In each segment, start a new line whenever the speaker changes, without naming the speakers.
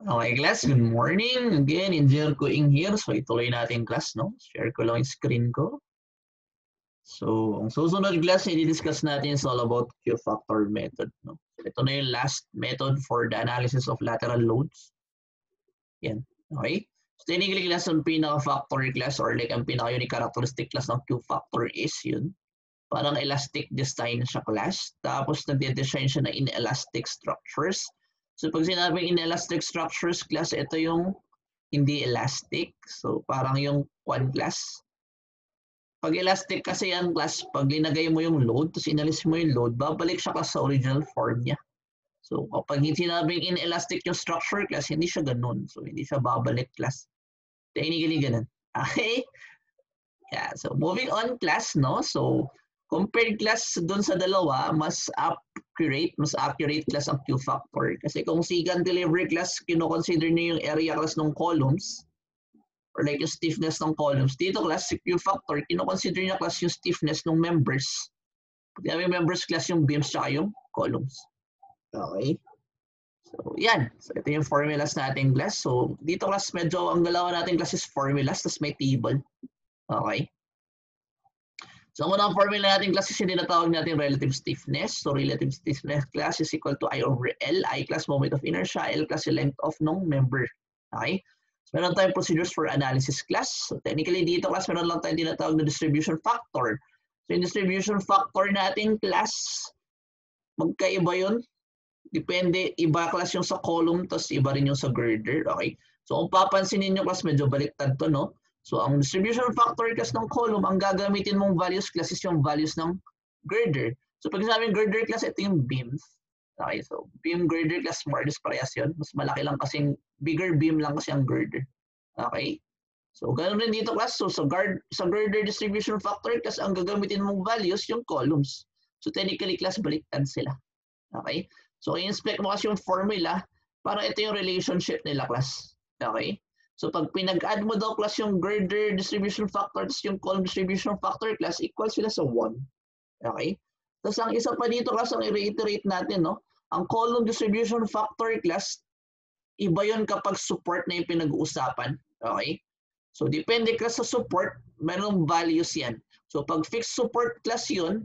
Okay, class. Good morning. Again, Engineer Kuing here. So, ituloy natin class, no? Share ko lang yung screen ko. So, ang susunod class, i-discuss natin is all about Q-factor method, no? So, ito na yung last method for the analysis of lateral loads. Yan. Okay? So, technically class, ang pinaka-factor class or like ang pinaka-unique characteristic class ng Q-factor is yun. Parang elastic design siya class. Tapos, nagde-design siya na inelastic structures. So pag sinabing inelastic structures class, ito yung hindi elastic. So parang yung quad class. Pag elastic kasi yan class, pag linagay mo yung load, tapos inalis mo yung load, babalik siya class sa original form niya. So kapag sinabing inelastic yung structure class, hindi siya ganun. So hindi siya babalik class. Technically ganun. Okay? Yeah, so moving on class, no? So compared class dun sa dalawa, mas accurate class ang Q-factor. Kasi kung secant delivery class, kino-consider niyo yung area class ng columns or like yung stiffness ng columns. Dito class, si Q-factor, kino-consider niya class yung stiffness ng members. Pag may members class yung beams tsaka yung columns. Okay? So, yan. So, ito yung formulas natin class. So, dito class, medyo ang galawan natin class is formulas, tapos may table. Okay? So, ang unang formula natin class is yung tinatawag natin relative stiffness. So, relative stiffness class is equal to I over L. I class moment of inertia, L class yung length of nung member. Okay? So, meron tayong procedures for analysis class. So, technically dito class, meron lang tayong tinatawag na distribution factor. So, yung distribution factor natin class, magkaiba yun. Depende, iba class yung sa column, tapos iba rin yung sa girder. Okay? So, kung papansinin nyo class, medyo baliktad to, no? So, ang distribution factor class ng column, ang gagamitin mong values class is yung values ng girder. So, pag sabing girder class, ito yung beams. Okay, so beam girder class, more or less parehas yun. Mas malaki lang kasing, bigger beam lang kasi ang girder. Okay? So, ganoon rin dito class. So, sa girder distribution factor class, ang gagamitin mong values yung columns. So, technically class, baliktad sila. Okay? So, i-inspect mo kasi yung formula, para ito yung relationship nila class. Okay? So pag pinag-add mo daw class yung girder distribution factor tapos yung column distribution factor class, equal sila sa 1. Okay? Tapos ang isa pa dito class, ang i-reiterate natin, no? Ang column distribution factor class, iba yun kapag support na yung pinag-uusapan. Okay? So depende class sa support, merong values yan. So pag fixed support class yun,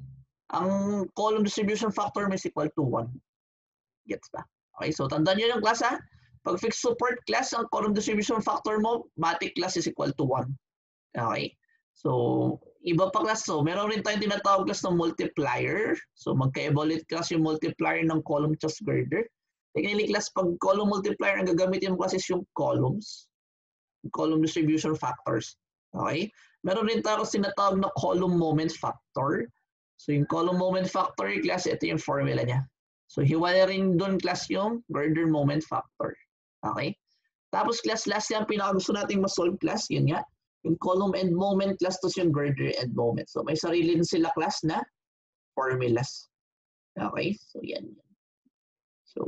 ang column distribution factor may equal to 1. Gets ba? Okay, so tandaan nyo yung class ha. Pag fixed support class, ang column distribution factor mo, matic class is equal to 1. Okay? So, iba pa class. So, meron rin tayong tinatawag class ng multiplier. So, magkaiba ulit class yung multiplier ng column chas girder. Technically class, pag column multiplier, ang gagamitin mo class is yung columns. Column distribution factors. Okay? Meron rin tayo kasi tinatawag na column moment factor. So, yung column moment factor class, ito yung formula niya. So, hiwala rin doon class yung girder moment factor. Okay? Tapos class, last yung pinakagusto nating ma-solve class, yun nga. Yung column end moment class, tapos yung girder end moment. So, may sarili din sila class na formulas. Okay? So, yan. So,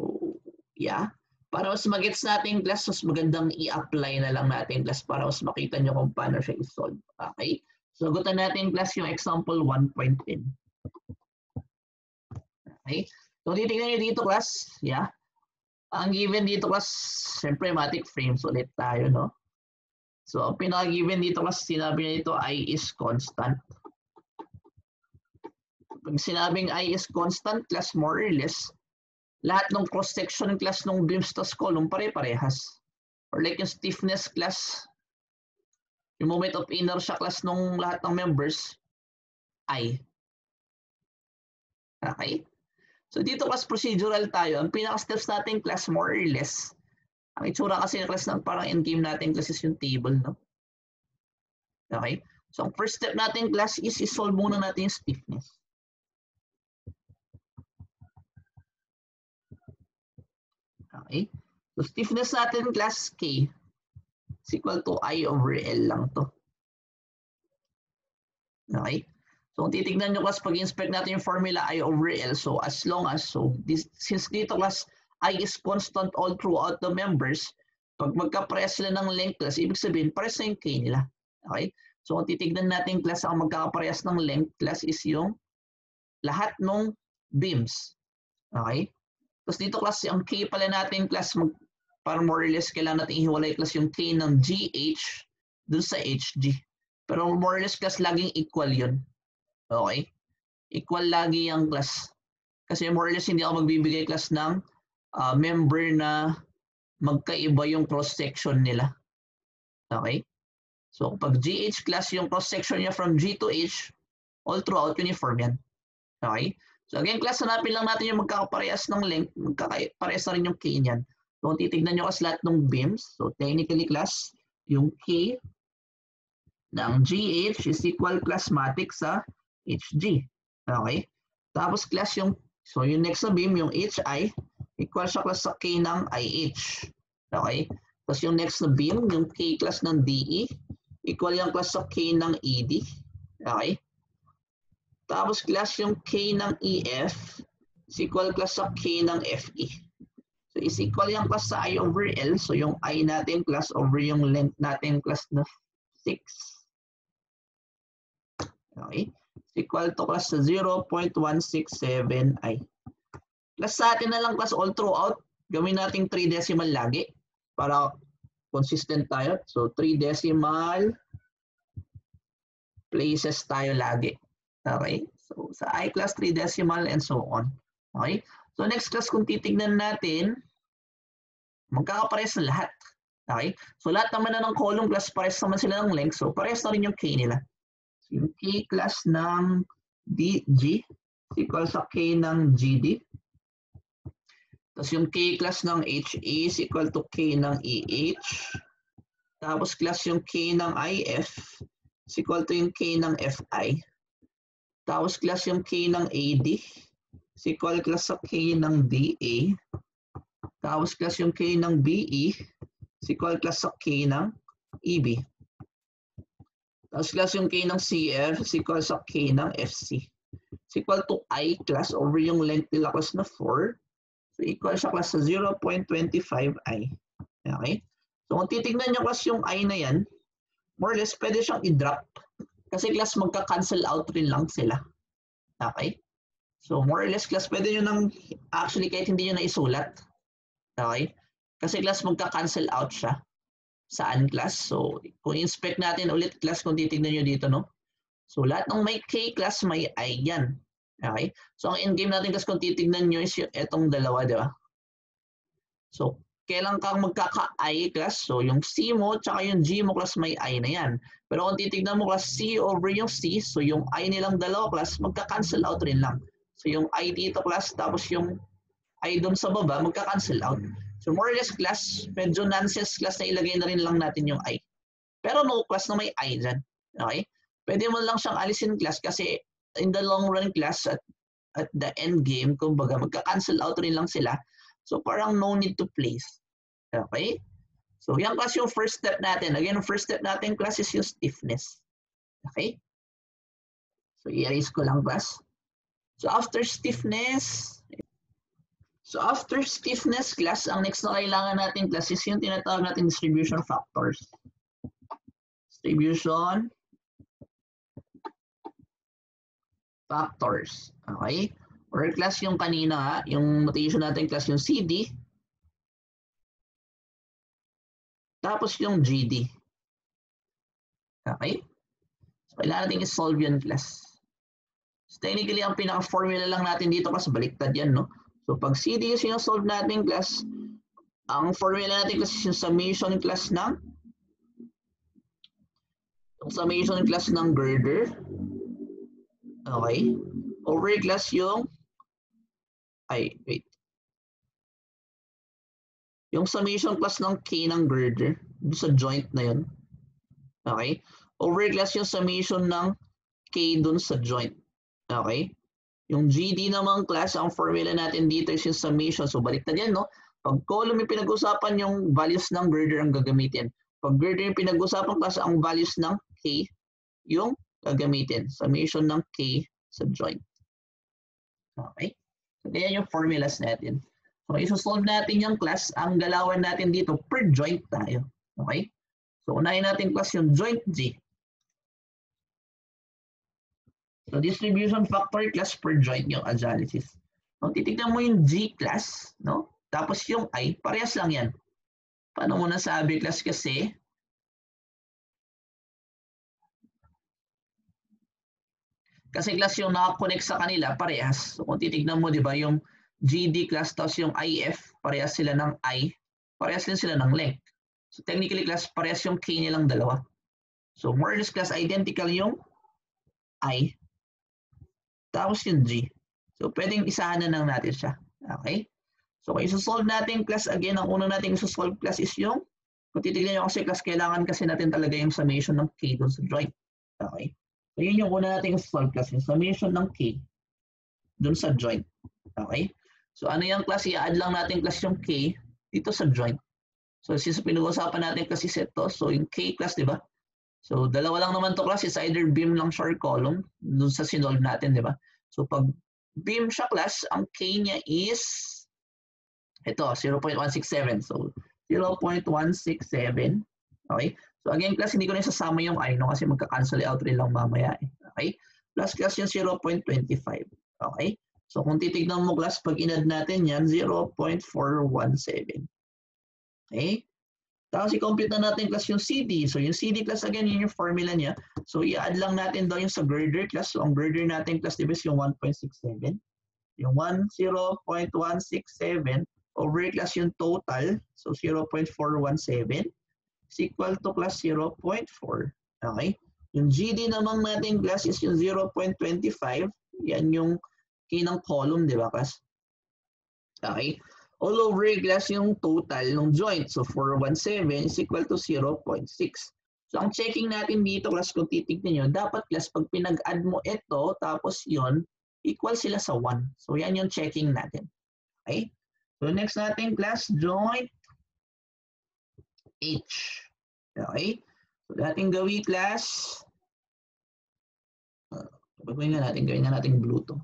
yeah. Para mas magets natin class, mas magandang i-apply na lang natin class para mas makita nyo kung paano siya i-solve. Okay? So, sagutan natin class yung example 1.10. Okay? So, titignan nyo dito class. Yeah. Ang given dito class, syempre matic frames ulit tayo, no? So, ang pinaka-given dito class, sinabi niya dito, I is constant. Pag sinabing I is constant class, more or less, lahat ng cross-section class ng beams tas column, pare-parehas. Or like yung stiffness class, yung moment of inertia class ng lahat ng members, I. Okay? So dito class procedural tayo. Ang pinaka-steps natin class more or less. Ang itsura kasi ng class ng parang endgame natin class is yung table, no? Okay? So ang first step natin class is isolve muna natin yung stiffness. Okay? So stiffness natin class K is equal to I over L lang to. Okay? So kung titignan nyo class, pag-inspect natin yung formula I over L, so as long as, since dito class, I is constant all throughout the members, pag magka-press sila ng length class, ibig sabihin, press na yung K nila. Okay? So kung titignan natin class, ang magkakaparehas ng length class is yung lahat ng beams. Okay? Tapos dito class, ang K pala natin class, para more or less kailangan natin ihiwalay class yung K ng GH dun sa HG. Pero more or less class laging equal yun. Okay? Equal lagi yung class. Kasi more or less hindi ako magbibigay class ng member na magkaiba yung cross-section nila. Okay? So, pag GH class yung cross-section niya from G to H, all throughout uniform yan. Okay? So, again, class, hanapin lang natin yung magkakaparehas ng length, magkakaparehas na rin yung K niyan. So, kung titignan nyo kasi lahat ng beams, so technically class, yung K ng GH is equal plasmatic sa HG. Okay? Tapos class yung, so yung next na beam, yung HI, equal siya class sa K ng IH. Okay? Tapos yung next na beam, yung K class ng DE, equal yung class sa K ng ED. Okay? Tapos class yung K ng EF, is equal class sa K ng FE. So is equal yung class sa I over L. So yung I natin class over yung length natin class na 6. Okay? Is equal to class sa 0.167I. Class sa atin na lang class all throughout. Gawin natin 3 decimal lagi para consistent tayo. So 3 decimal places tayo lagi. Okay? So sa I class 3 decimal and so on. Okay? So next class kung titignan natin, magkakapares na lahat. Okay? So lahat naman na ng column class pares naman sila ng length. So pares na rin yung K nila. So yung K class ng DG is equal sa K ng GD. Tapos yung K class ng HE is equal to K ng EH. Tapos class yung K ng IF is equal to yung K ng FI. Tapos class yung K ng AD is equal class sa K ng DA. Tapos class yung K ng BE is equal class sa K ng EB. Tapos class yung K ng CF is equal sa K ng FC. Is equal to I class over yung length nila class na 4. So equal siya class sa 0.25I. Okay? So kung titignan nyo class yung I na yan, more or less pwede siyang i-drop. Kasi class magka-cancel out rin lang sila. Okay? So more or less class pwede nyo nang actually kahit hindi nyo na isulat. Okay? Kasi class magka-cancel out siya. Saan class? So kung inspect natin ulit class kung titignan nyo dito, no? So lahat ng may K class may I yan. Okay? So ang endgame natin class kung titignan nyo is itong dalawa, di ba? So kailan kang magkaka-I class? So yung C mo tsaka yung G mo class may I na yan. Pero kung titignan mo class C over yung C, so yung I nilang dalawa class magka-cancel out rin lang. So yung I dito class tapos yung I doon sa baba magka-cancel out. So more or less class, medyo nonsense class na ilagay na rin lang natin yung I. Pero no class na may I dyan. Okay? Pwede mo lang siyang alisin class kasi in the long run class at the end game, kumbaga magka-cancel out rin lang sila. So parang no need to place. Okay? So yan class yung first step natin. Again, yung first step natin class is yung stiffness. Okay? So i-erase ko lang class. So after stiffness class, ang next na kailangan natin class is yung tinatawag natin distribution factors. Distribution factors. Okay? Or class yung kanina, yung notation natin class yung CD. Tapos yung GD. Okay? So kailangan natin i-solve yun class. So technically, ang pinaka-formula lang natin dito class, baliktad yan, no? So pag CD is yung solve natin class, ang formula natin class is yung summation class ng girder. Okay? Over class yung yung summation class ng K ng girder sa joint na yun. Okay? Over class yung summation ng K dun sa joint. Okay? Yung GD naman class, ang formula natin dito is yung summation. So baliktad yan, no? Pag column yung pinag-usapan, yung values ng girder ang gagamitin. Pag girder yung pinag-usapan class, ang values ng K yung gagamitin. Summation ng K sa joint. Okay? So ganyan yung formulas natin. So isosolve natin yung class, ang galawan natin dito per joint tayo. Okay? So unahin natin class yung joint G. So distribution factor class per joint yung analysis. So titignan mo yung G class, no? Tapos yung I, parehas lang yan. Paano mo nasabi class kasi? Kasi class yung nakakonect sa kanila, parehas. So kung titignan mo, di ba, yung GD class tapos yung IF, parehas sila ng I, parehas din sila ng length. So technically class, parehas yung K nilang dalawa. So more or less class, identical yung I, tapos yung G. So pwedeng isahan na lang natin siya. Okay? So kung isosolve natin class, again, ang una natin isosolve class is yung, kung titignan nyo kasi class, kailangan kasi natin talaga yung summation ng K doon sa joint. Okay? So yun yung una natin isosolve class, yung summation ng K doon sa joint. Okay? So ano yung class? I-add lang natin class yung K dito sa joint. So since pinag-uusapan natin class is ito, so yung K class, di ba? So dalawa lang naman to class, is either beam lang siya or column doon sa sinolve natin, di ba? So pag beam siya class, ang K niya is ito, 0.167. So 0.167. Okay? So again class, hindi ko na isasama yung I, no? Kasi magka-cancel out rin lang mamaya. Okay? Plus class yung 0.25. Okay? So kung titignan mo class, pag inad natin yan, 0.417. Okay? Tapos i-compute na natin class yung CD. So yung CD class, again, yun yung formula niya. So i-add lang natin daw yung sa girder class. So ang girder natin class, diba, yung 1.67. Yung 0.167 over class yung total. So 0.417 is equal to class 0.4. Okay? Yung GD naman natin class is yung 0.25. Yan yung K ng column, di ba class? Okay? All over class yung total ng joint. So 417 is equal to 0.6. So ang checking natin dito class, kung titignan nyo, dapat class pag pinag-add mo ito, tapos yon equal sila sa 1. So yan yung checking natin. Okay? So next natin class, joint H. Okay? So dating gawin class, gawin na natin blue to.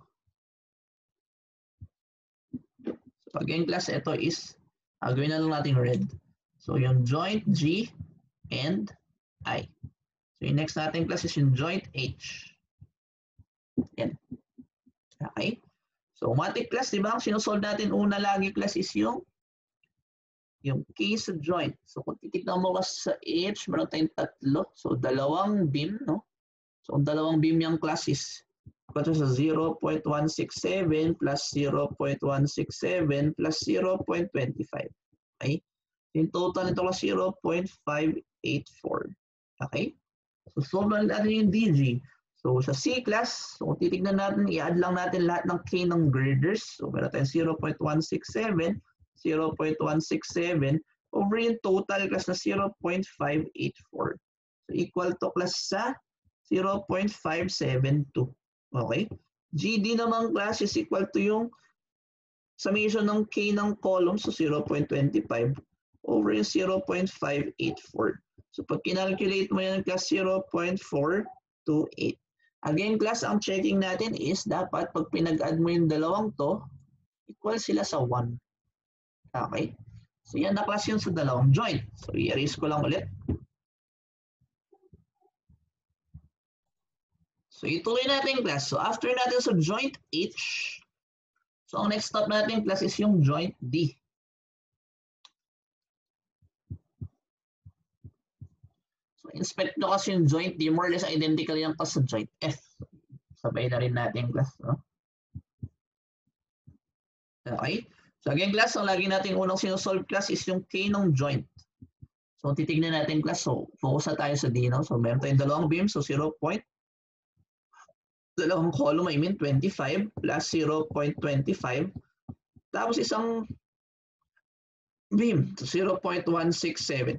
So again class, ito is, gawin na lang natin red. So yung joint G and I. So yung next natin class is yung joint H. Yan. Okay? So matic class, di ba? Ang sinusolve natin una lagi class is yung K sa joint. So kung titignan mo kasi sa H, meron tayong tatlo. So dalawang beam, no? So ang dalawang beam yung class is equal sa 0.167 plus 0.167 plus 0.25. Okay? Yung total nito was 0.584. Okay? So solve natin yung DG. So sa C class, so kung titignan natin, i-add lang natin lahat ng K ng girders. So meron tayong 0.167, 0.167 over yung total class na 0.584. So equal to class sa 0.572. Okay? GD naman class is equal to yung summation ng K ng column, so 0.25 over yung 0.584. So pag kinalculate mo yan class 0.428. Again class, ang checking natin is dapat pag pinag-add mo yung dalawang to, equal sila sa 1. Okay? So yan na class yun sa dalawang joint. So i-erase ko lang ulit. So ituloy natin class. So after natin sa joint H, so ang next step natin class is yung joint D. So inspect nyo kasi yung joint D, more or less identical yung class sa joint F. Sabay na rin natin class. No? Okay? So again class, ang lagi natin unang sinusolve class is yung K ng joint. So titignan natin class, so focus na tayo sa D. No? So meron tayong dalawang beam, so 0. Dalawang column, I mean 25 plus 0.25. Tapos isang beam, so 0.167.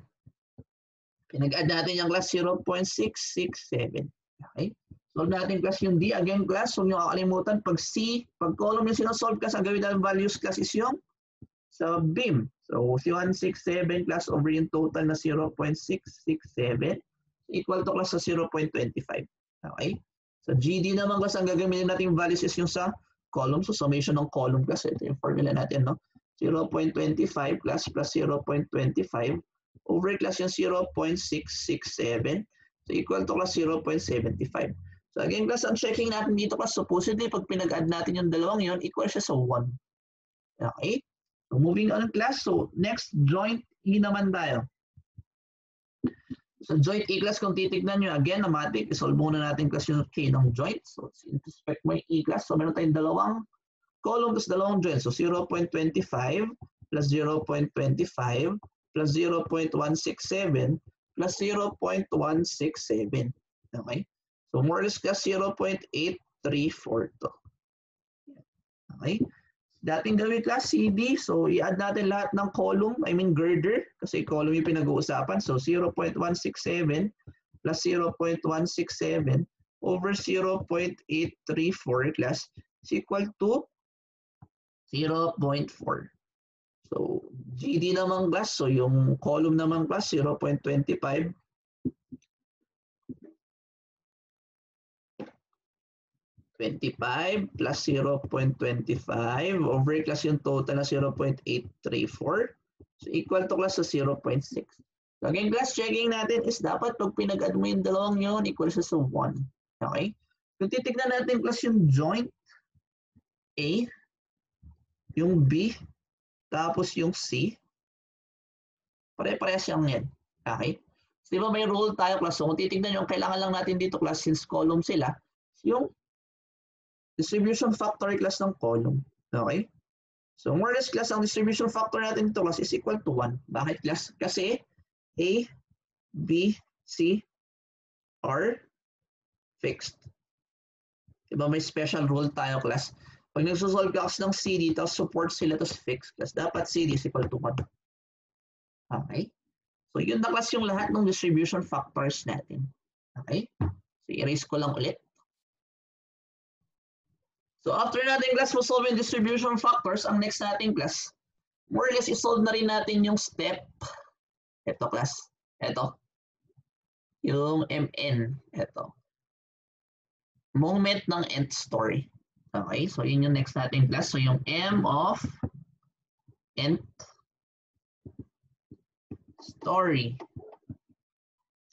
Pinag-add natin yung class 0.667. Okay? Solve natin class yung D. Again class, huwag nyo kakalimutan, pag C, pag column yung sinosolve class, ang gawin natin values class is yung sa beam. So 167 class over yung total na 0.667 equal to class sa 0.25. Okay? So GD naman class, ang gagamitin natin values is yung sa column. So summation ng column class, ito yung formula natin, no? 0.25 class plus 0.25 over class yung 0.667. So equal to class 0.75. So again class, ang checking natin dito class, supposedly pag pinag-add natin yung dalawang yon, equal siya sa 1. Okay? So moving on class, so next joint E naman tayo. So joint E class, kung titignan nyo, again, matik, isolve muna natin class yung K ng joint. So introspect mo yung E class. So meron tayong dalawang column plus dalawang joint. So 0.25 plus 0.25 plus 0.167 plus 0.167. Okay? So more or less class 0.834 to. Okay? Dating gawin class CD, so i-add natin lahat ng column, I mean girder, kasi column yung pinag-uusapan. So 0.167 plus 0.167 over 0.834 class is equal to 0.4. So GD naman class, so yung column naman class 0.25 plus 0.25 over class yung total na 0.834. So equal to class sa 0.6. So again class, checking natin is dapat pag pinag-add mo yung dalawang yun, equal sa 1. Okay? Kung titignan natin class yung joint A, yung B, tapos yung C, pare-parehas yung yan. Okay? So di ba may rule tayo class? So kung titignan nyo, kailangan lang natin dito class since column sila, yung distribution factor class ng column. Okay? So more or less class, ang distribution factor natin dito class is equal to 1. Bakit class? Kasi A, B, C are fixed. Diba may special rule tayo class? Pag nagsosolve ka kasi ng CD, tapos support sila, tapos fixed class, dapat CD is equal to 1. Okay? So yun na class yung lahat ng distribution factors natin. Okay? So erase ko lang ulit. So after natin class mo solve yung distribution factors, ang next natin class, more or less isolve na rin natin yung step. Ito class. Ito. Yung MN. Ito. Moment ng nth story. Okay, so yun yung next natin class. So yung M of nth story.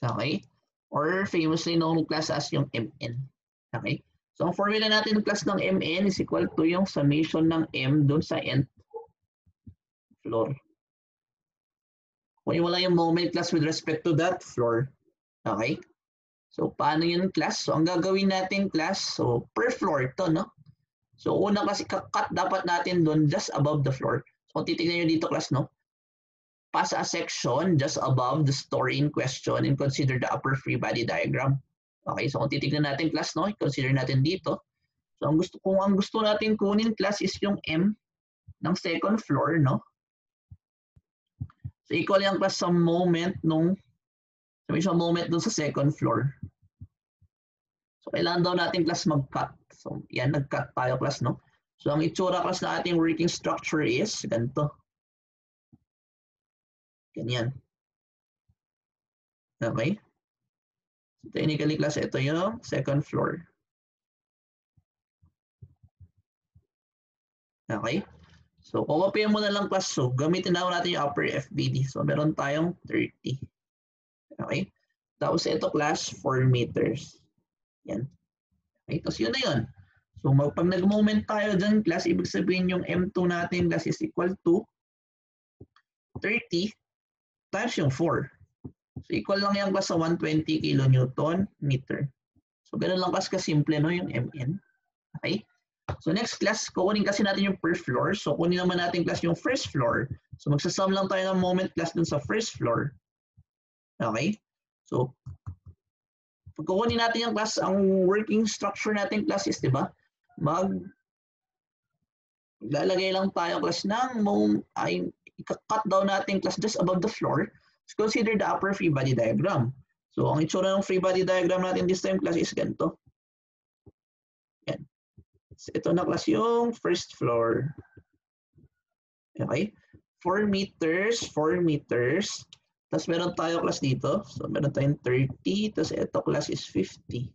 Okay? Or famously known class as yung MN. Okay? So ang formula natin ng class ng MN is equal to yung summation ng M dun sa nth floor. Kung wala yung moment class with respect to that floor. Okay? So paano yun class? So ang gagawin natin class, so per floor to, no? So una kasi kakat dapat natin dun just above the floor. So kung titignan nyo dito class, no? Pass a section just above the story in question and consider the upper free body diagram. Okay, so kung titignan natin class, no? Consider natin dito. So kung ang gusto natin kunin class is yung M ng second floor, no? So equal yung class sa moment nung moment dun sa second floor. So kailangan daw natin class mag-cut. So yan, nag-cut tayo class, no? So ang itsura class na ating working structure is ganito. Ganyan. Okay? So technically class, ito yung second floor. Okay? So kukopihan mo na lang class. So gamitin na natin yung upper FBD. So meron tayong 30. Okay? Tapos ito class 4 meters. Yan. Okay? Tapos yun na yun. So pag nag-moment tayo dyan class, ibig sabihin yung M2 natin class is equal to 30 times yung 4. So equal lang yan class sa 120 kilonewton meter. So ganun lang class kasimple, no, yung MN. Okay? So next class, kukunin kasi natin yung per floor. So kunin naman natin class yung first floor. So magsasum lang tayo ng moment class dun sa first floor. Okay? So pag kukunin natin yung class, ang working structure natin class is, di ba? Lalagay lang tayo class ng ika-cut down natin class just above the floor. So consider the upper free body diagram. So ang itsura ng free body diagram natin this time class is ganito. Yan. So, ito na class yung first floor. Okay? 4 meters, 4 meters. Tapos meron tayo class dito. So meron tayong 30. Tapos ito class is 50.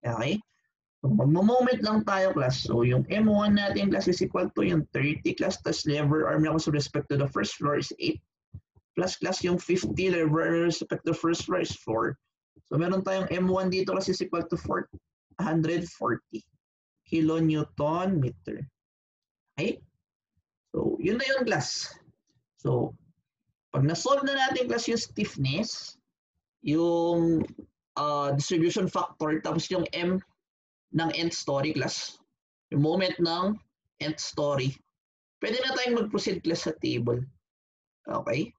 Okay? So mag-moment lang tayo class. So yung M1 natin class is equal to yung 30 class. Tapos lever arm na with respect to the first floor is 8. Plus class yung 50 lever arm with respect to the first floor is 4. So meron tayong M1 dito class is equal to 440 kilonewton meter. Okay? So yun na yun class. So Pag na-solve na natin class yung stiffness, yung distribution factor, tapos yung M ng nth story class, yung moment ng nth story, pwede na tayong mag-proceed class sa table. Okay?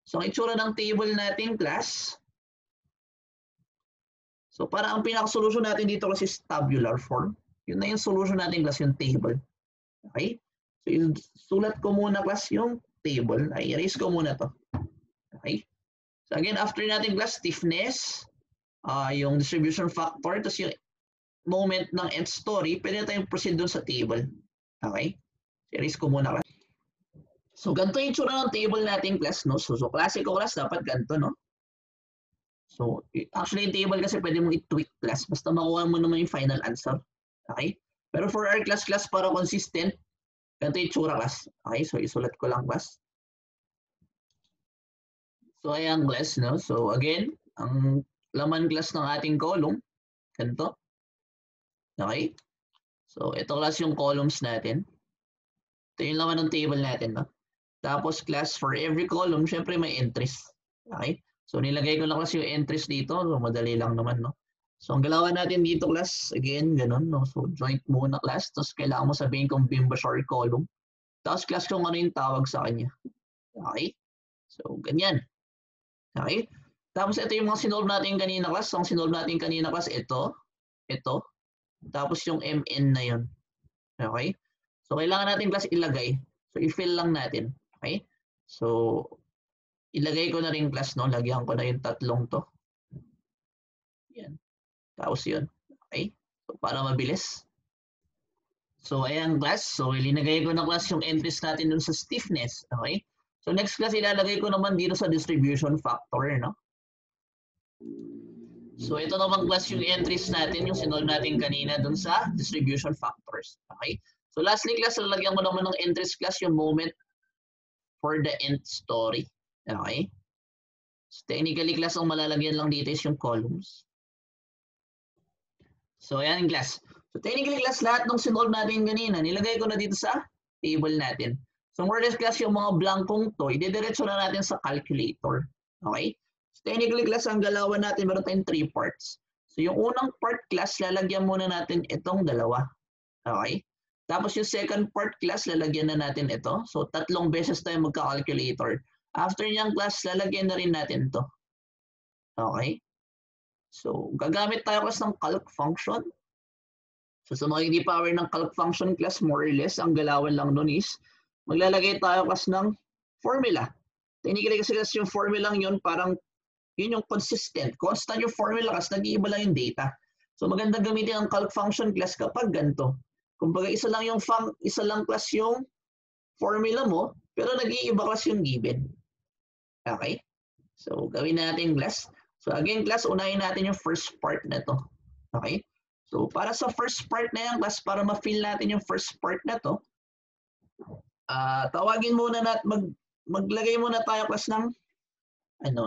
So, ang itsura ng table natin class, so para ang pinaka-solution natin dito class is tabular form. Yun na yung solution natin class, yung table. Okay? So, sulat ko muna class yung table. Ay, erase ko muna to. Okay? So again, after natin class, stiffness, yung distribution factor, tapos yung moment ng nth story, pwede na tayong proceed dun sa table. Okay? Erase ko muna class. So ganito yung tsura ng table natin class, no? So klase ko class, dapat ganito, no? So actually yung table kasi pwede mong i-tweak class, basta makuha mo naman yung final answer. Okay? Pero for our class para consistent, ganito yung tsura class. Okay? So isulat ko lang class. So ayan class, no? So again, ang laman class ng ating column, ganito. Okay? So ito class yung columns natin. Ito yung laman ng table natin, no? Tapos class for every column, syempre may entries. Okay? So nilagay ko na class yung entries dito. So madali lang naman, no? So ang galawan natin dito class, again, ganun, no? So joint muna class. Tapos kailangan mo sabihin kung Bimba or column. Tapos class kung ano yung tawag sa kanya. Okay? So ganyan. Okay? Tapos ito yung mga sinolve natin kanina class. Ang sinolve natin kanina class, ito. Tapos yung MN na yun. Okay? So kailangan natin class ilagay. So i-fill lang natin. Okay? So ilagay ko na rin class, no? Lagyan ko na yung tatlong to. Yan. Tapos yun. Okay? So para mabilis. So ayan class. So ilinagay ko na class yung entries natin dun sa stiffness. Okay? So next class ilalagay ko naman dito sa distribution factor, no? So ito naman class yung entries natin, yung sinolve natin kanina dun sa distribution factors. Okay? So lastly class, lalagyan ko naman ng entries class yung moment for the nth story. Okay? So technically class, ang malalagyan lang dito is yung columns. So ayan class. So technically class, lahat ng sinolve natin kanina, nilagay ko na dito sa table natin. So more or less class, yung mga blankong to, idediretso na natin sa calculator. Okay? So technically class, ang galawan natin, meron tayong 3 parts. So yung unang part class, lalagyan muna natin itong dalawa. Okay? Tapos yung second part class, lalagyan na natin ito. So 3 beses tayo magka-calculator. After niyang class, lalagyan na rin natin to. Okay? So gagamit tayo class ng calc function. So sa mga hindi pa aware ng calc function class, more or less, ang galawan lang nun is, maglalagay tayo class ng formula. Technically kasi yung formula lang yun, parang yun yung consistent. Constant yung formula kasi nag-iiba lang yung data. So maganda gamitin ang calc function class kapag ganito. Kumbaga isa lang class yung formula mo, pero nag-iiba class yung given. Okay? So gawin natin class. So again class, unahin natin yung first part na to. Okay? So para sa first part na yan class, para ma-fill natin yung first part na to, tawagin muna natin, maglagay muna tayo class ng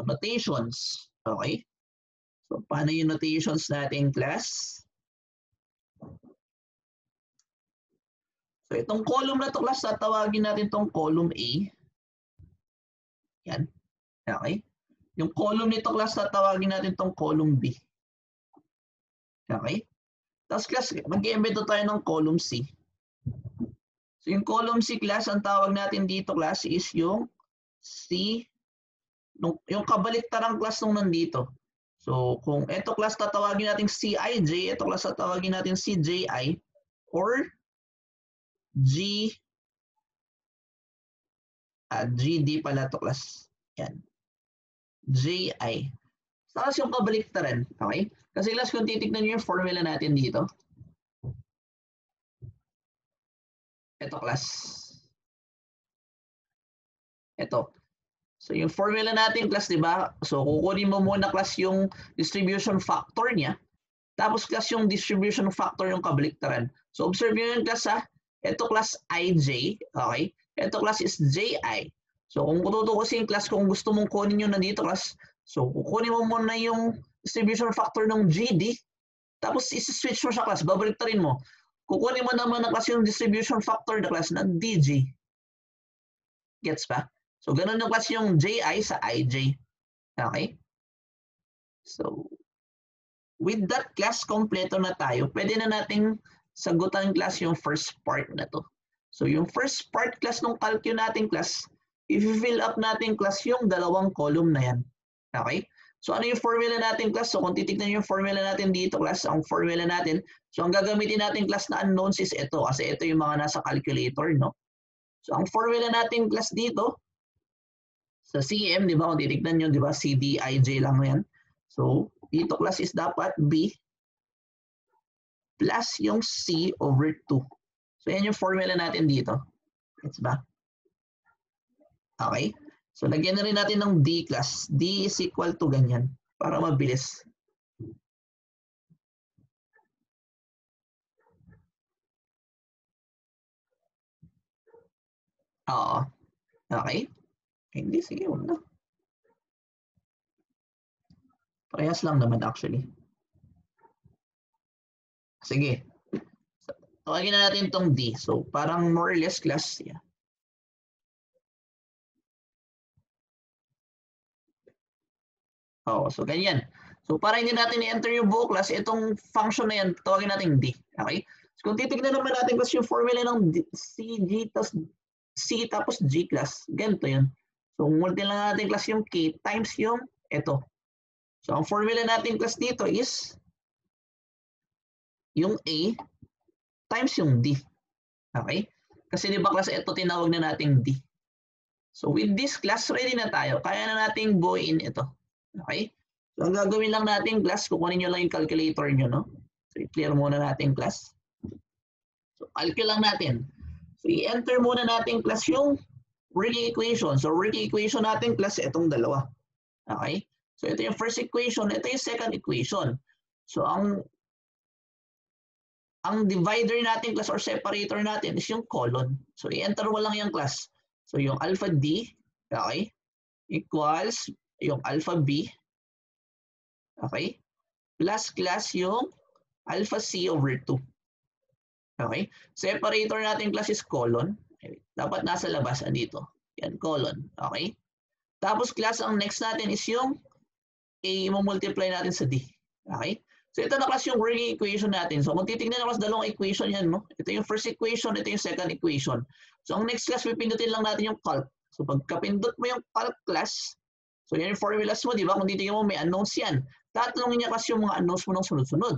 notations. Okay? So paano yung notations natin class? So itong column na to class, tatawagin natin itong column A. Yan. Okay? Yung column nito class, tatawagin natin itong column B. Okay? Tapos class, mag-embed tayo ng column C. So yung column C class, ang tawag natin dito class is yung C, yung kabaliktarang class nung nandito. So kung ito class tatawagin natin CIJ, ito class tatawagin natin CJI, or GD pala to class. Yan. JI. Tapos yung kabaliktaran. Okay? Kasi class, kung titignan nyo yung formula natin dito, ito class. Ito. So yung formula natin class, di ba? So kukunin mo muna class yung distribution factor niya. Tapos class yung distribution factor yung kabaliktaran. So observe nyo yun class ha. Ito class IJ. Okay? Ito class is JI. So kung tutukusin class, kung gusto mong kunin yun nandito class, so kukunin mo muna yung distribution factor ng GD. Tapos isi-switch mo siya class. Babaliktarin mo. Kukunin mo naman na class yung distribution factor na class ng DG. Gets ba? So, ganun yung class yung ji sa ij. Okay? So, with that class, kompleto na tayo. Pwede na nating sagutan class yung first part na to. So, yung first part class ng calculus natin class, i-fill up natin class yung dalawang column na yan. Okay? So, ano yung formula natin class? So, kung titignan yung formula natin dito class, ang formula natin, so ang gagamitin natin class na unknowns is ito, kasi ito yung mga nasa calculator, no? So, ang formula natin class dito, sa CM, di ba? Kung titignan nyo, di ba? CDIJ lang yan. So, dito class is dapat B plus yung C over 2. So, yan yung formula natin dito. Gets ba? Okay? So, lagyan na rin natin ng D class. D is equal to ganyan para mabilis. Oo. Okay? Hindi, sige, huwag na. Parehas lang naman actually. Sige. Tawagin na natin tong D. So, parang more or less class. Yeah. Oo, so ganyan. So, para hindi natin i-enter yung buo class, itong function na yan, tawagin natin D. Okay? So, kung titignan naman natin class yung formula ng C tapos G class, ganito yun. So, multi lang natin class yung K times yung ito. So, ang formula natin class dito is yung A times yung D. Okay? Kasi di ba class ito tinawag na nating D. So, with this class, ready na tayo. Kaya na nating buuin ito. Okay? So, ang gagawin lang natin class, kukunin nyo lang yung calculator nyo, no? So, i-clear muna natin class. So, calculate lang natin. So, i-enter muna natin class yung working equation. So, working equation natin class, itong dalawa. Okay? So, ito yung first equation, ito yung second equation. So, ang divider natin class or separator natin is yung colon. So, i-enter mo lang yung class. So, yung alpha D, okay, equals yung alpha B, okay, plus class yung alpha C over 2. Okay? Separator natin class is colon. Okay. Dapat nasa labas, andito. Yan, colon. Okay? Tapos class, ang next natin is yung A, i-multiply natin sa D. Okay? So, ito na class yung working equation natin. So, kung titignan na class, dalawang equation yan, no? Ito yung first equation, ito yung second equation. So, ang next class, pipindutin lang natin yung calc. So, pagkapindot mo yung calc class, so yan yung formulas mo, di ba? Kung titignan mo, may unknowns yan. Tatanungin niya kasi yung mga unknowns mo ng sunod-sunod.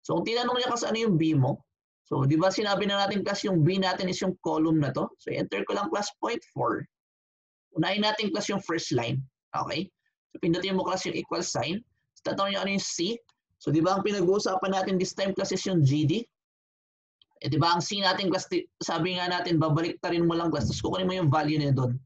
So, kung tinanong niya kasi ano yung B mo, so, di ba sinabi na natin class yung B natin is yung column na to? So, enter ko lang class 0.4. Unahin natin class yung first line. Okay? So, pindutin mo class yung equal sign. So, tatanungin niya ano yung C. So, di ba ang pinag-uusapan natin this time class is yung GD? Eh, di ba ang C natin class, sabi nga natin, babaliktarin mo lang class, tapos kukunin mo yung value niya doon.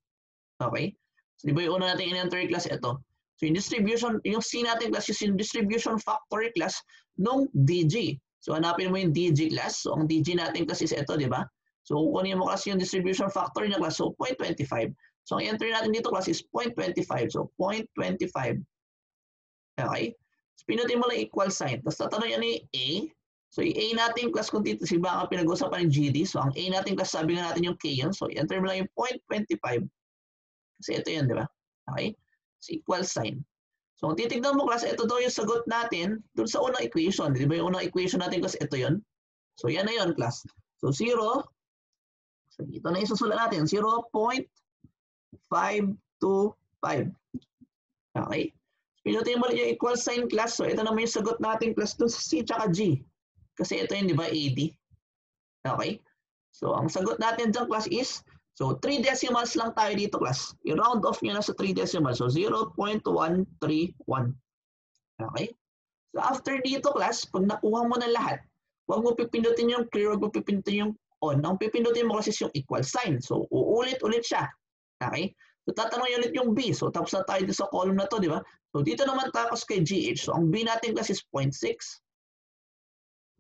Okay? So, di ba yung una natin in-enter class, ito. So, yung distribution, yung C natin class is yung distribution factor class nung DG. So, hanapin mo yung DG class. So, ang DG natin class is ito, di ba? So, kukunin mo class yung distribution factor niya class. So, 0.25. So, ang entry natin dito class is 0.25. So, 0.25. Okay? So, pinutin mo lang equal sign. Tapos, tatanong yan ni A. So, yung A natin class, kung dito, si baka pinag-usapan ng GD. So, ang A natin class, sabi nga natin yung K yun. So, enter mo lang yung 0.25. Kasi ito yun, di ba? Okay? So, equal sign. So, kung titignan mo class, ito daw yung sagot natin dun sa unang equation. Di ba yung unang equation natin class, ito yun. So, yan na yun class. So, 0. So, ito na isusulat natin. 0.525. Okay? So, pinutin mo yung equal sign class. So, ito naman yung sagot natin class dun sa C tsaka G. Kasi ito yun, di ba? AD. Okay? So, ang sagot natin dyan class is, so 3 decimals lang tayo dito class. I-round off nyo na sa 3 decimals. So, 0.131. Okay? So, after dito class, pag nakuha mo na lahat, huwag mo pipindutin yung clear, huwag mo pipindutin yung on. Ang pipindutin mo kasi is yung equal sign. So, uulit-ulit siya. Okay? So, tatanong ulit yung B. So, tapos na tayo sa column na to, di ba? So, dito naman tapos kay GH. So, ang B natin class is 0.6.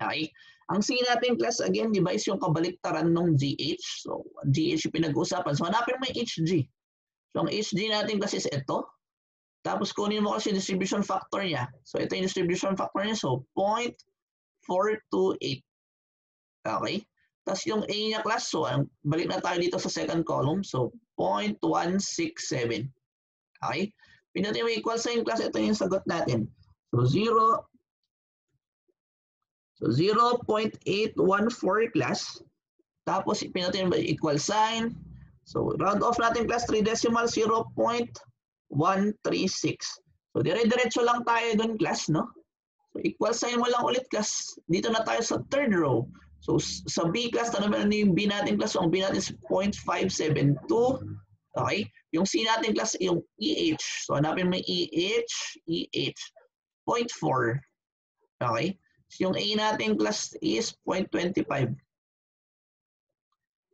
Okay? Ang C natin class, again, di ba, is yung kabaliktaran ng GH. So, GH yung pinag-uusapan. So, hanapin mo yung HG. So, ang HG natin class is ito. Tapos, kunin mo kasi distribution factor niya. So, ito yung distribution factor niya. So, 0.428. Okay? Tapos yung A niya class, so balik na tayo dito sa second column. So 0.167. Okay? Pinutin mo equal sign class, ito yung sagot natin. So 0.814 class. Tapos pinutin mo equal sign. So round off natin class 3 decimal 0.136. So dire-diretso lang tayo dun class, no? So equal sign mo lang ulit class. Dito na tayo sa third row. So sa B class, tanong na yung B natin class. So ang B natin is 0.572. Okay? Yung C natin class, yung EH. So hanapin mo yung EH, 0.4. Okay? So yung A natin class is 0.25.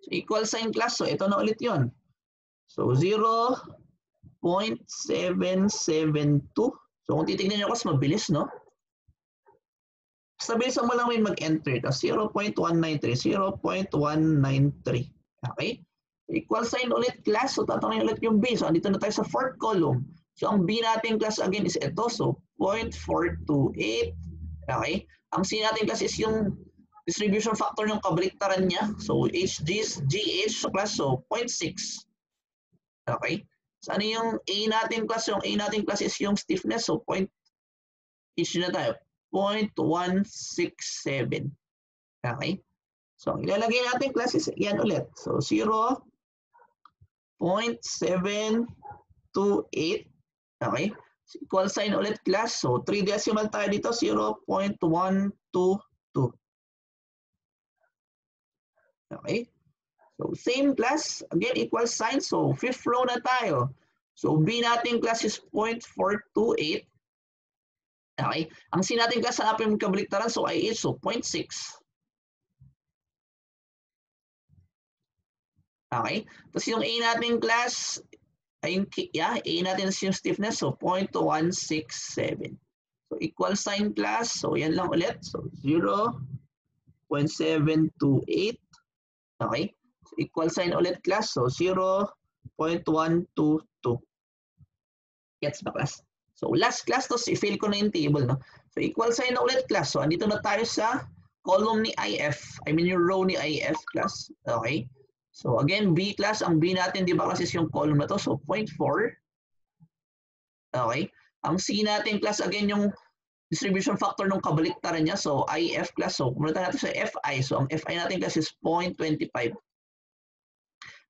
So equal sign class, so ito na ulit yun. So 0.772. So kung titignan nyo class, mabilis, no? Basta bilisan mo lang may mag-enter. 0.193, 0.193. Okay? Equal sign ulit class. So tatanungin ulit yung B. So andito na tayo sa fourth column. So ang B natin class again is ito. So 0.428. Okay? Ang C natin class is yung distribution factor ng kabaliktaran niya. So GH so class. So 0.6. Okay? So ano yung A natin class? Yung A natin class is yung stiffness. So H na tayo. 0.167. Okay? So, ang ilalagay natin class is yan ulit. So, 0.728. Okay? Equal sign ulit class. So, 3 decimal tayo dito. 0.122. Okay? So, same class. Again, equal sign. So, fifth row na tayo. So, B natin class is 0.428. Okay? Ang C natin class, hanapin mo kabaliktaran. So, IH, so 0.6. Okay? Tapos yung A natin class, ay yung A natin is yung stiffness, so 0.167. So, equal sign class. So, yan lang ulit. So, 0.728. Okay? So, equal sign ulit class. So, 0.122. Gets ba class? So, last class, to i-fill ko na yung table, no? So, equal sign na ulit class. So, andito na tayo sa column ni IF. I mean, yung row ni IF class. Okay? So, again, B class. Ang B natin, di ba class is yung column na to? So, 0.4. Okay? Ang C natin class, again, yung distribution factor ng kabaliktaran niya. So, IF class. So, pumunta natin sa FI. So, ang FI natin class is 0.25.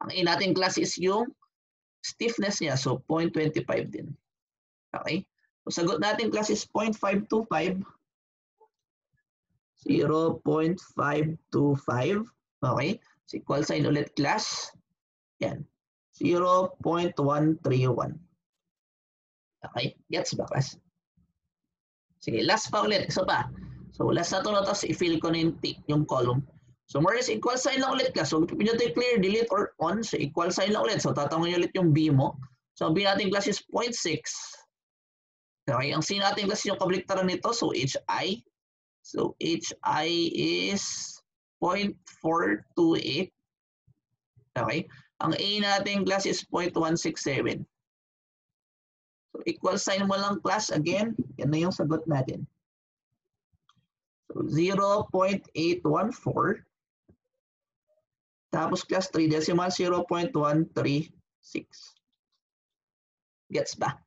Ang A natin class is yung stiffness niya. So, 0.25 din. Okay? So, sagot natin class is 0.525. 0.525. Okay? So, equal sign ulit class. Yan. 0.131. Okay? Gets ba class? Sige, last pa ulit. Isa pa. So, last na ito na tapos i-fill ko na yung column. So, more or less equal sign lang ulit class. So, pinatay clear, delete, or on. So, equal sign lang ulit. So, tatangin ulit yung B mo. So, ang B natin class is 0.6. Okay, ang C natin class yung kabaliktaran nito, so HI. So HI is 0.428. Okay, ang A natin class is 0.167. So equal sign mo lang class again, yan na yung sagot natin. So 0.814. Tapos class 3 decimal 0.136. Gets ba?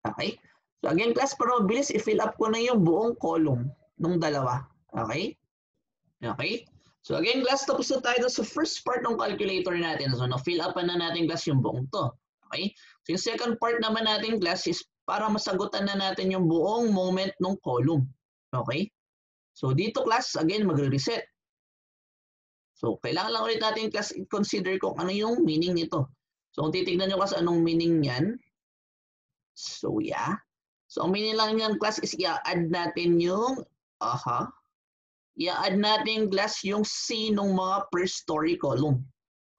Okay? So again class, pero bilis i-fill up ko na yung buong column nung dalawa. Okay? Okay? So again class, tapos na tayo sa first part ng calculator natin. So na-fill up na natin class yung buong to. Okay? So yung second part naman natin class is para masagutan na natin yung buong moment ng column. Okay? So dito class, again magre-reset. So kailangan lang ulit natin class i-consider kung ano yung meaning nito. So kung titignan nyo kasi anong meaning niyan. So yeah. So, ang meaning lang niyan class is i-add natin yung, i-add natin class yung C ng mga per story column.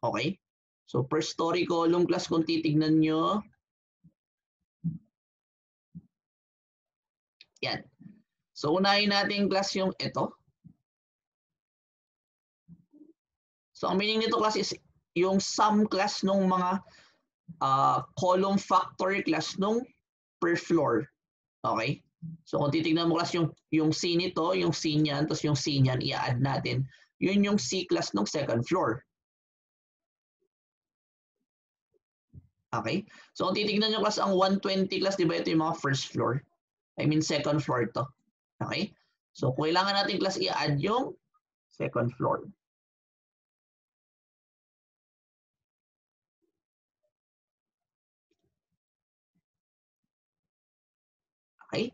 Okay? So, per story column class kung titignan nyo. Yan. So, unahin natin class yung ito. So, ang meaning nito class is yung sum class ng mga column factor class nung per floor. Okay? So kung titignan mo class yung C nito, yung C niyan, tapos yung C niyan, i-add natin. yun yung C class ng second floor. Okay? So, kung titignan nyo class ang 120 class, di ba ito yung mga first floor? I mean, second floor to. Okay? So, kailangan natin class i-add yung second floor. Okay?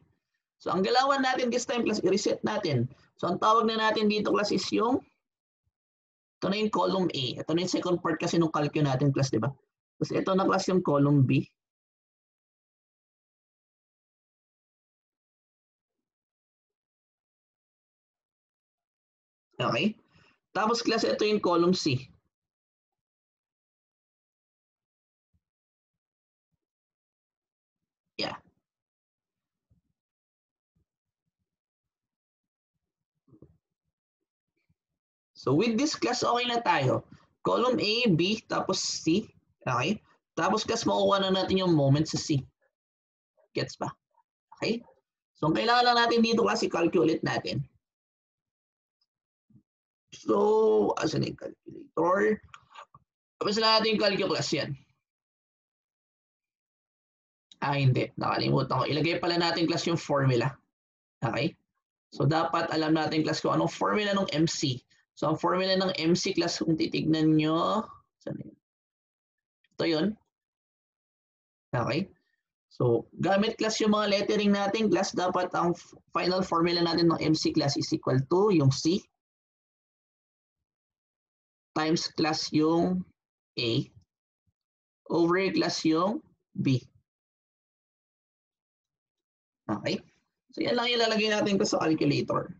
So, ang galawan natin this time class, i-reset natin. So, ang tawag na natin dito class is yung, ito na yung column A. Ito na yung second part kasi nung calculate natin class, di ba? Tapos ito na class yung column B. Okay? Tapos class, ito yung column C. Yeah. So with this class, okay na tayo. Column A, B, tapos C. Okay? Tapos class, makukuha na natin yung moment sa C. Gets ba? Okay? So ang kailangan lang natin dito kasi calculate natin. So, asan yung calculator? Tapos na natin yung calculus yan. Hindi. Nakalimutan ko. Ilagay pala natin class yung formula. Okay? So, dapat alam natin class kung anong formula ng MC. So, ang formula ng MC class, kung titignan nyo, saan yun? Ito yun. Okay? So, gamit class yung mga lettering natin class, dapat ang final formula natin ng MC class is equal to yung C times class yung A over class yung B. Okay? So, yan lang ilalagay natin ko sa calculator.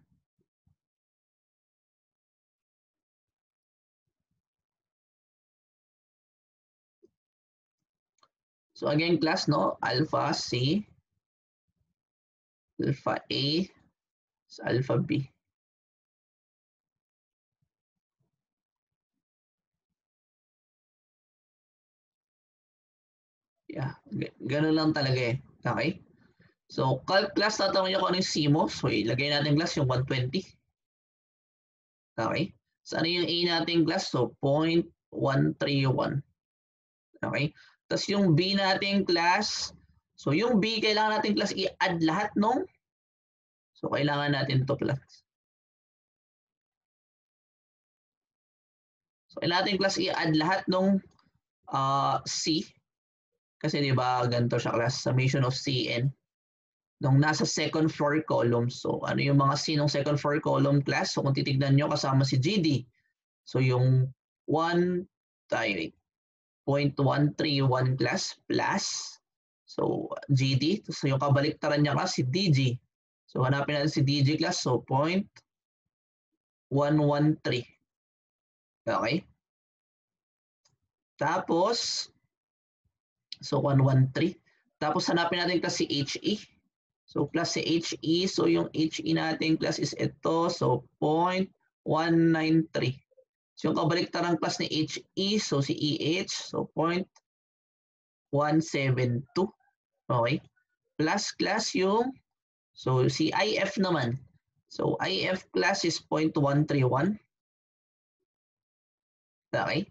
So, again, class, no? Alpha C, alpha A, alpha B. Yeah, ganun lang talaga eh. Okay? So, calc class, tatanungin ko ano yung C mo. So, ilagay natin class yung 120. Okay? So, ano yung A natin class? So, 0.131. Okay? Tapos yung B natin class, so yung B, kailangan natin class i-add lahat nung, so kailangan natin ito class. So, kailangan natin class i-add lahat nung C. Kasi di ba ganito siya class, summation of Cn. Nung nasa second floor column. So ano yung mga C ng second floor column class? So kung titignan nyo kasama si GD. So yung 0.131 class plus. So GD. So yung kabaliktaran niya class si DG. So hanapin natin si DG class. So 0.113. Okay? Tapos so 113. Tapos hanapin natin class si HE. So plus si HE. So yung HE natin class is ito. So 0.193. So yung kabaliktaran class ni HE. So si EH. So 0.172. Okay. Plus class yung. So si IF naman. So IF class is 0.131. Okay.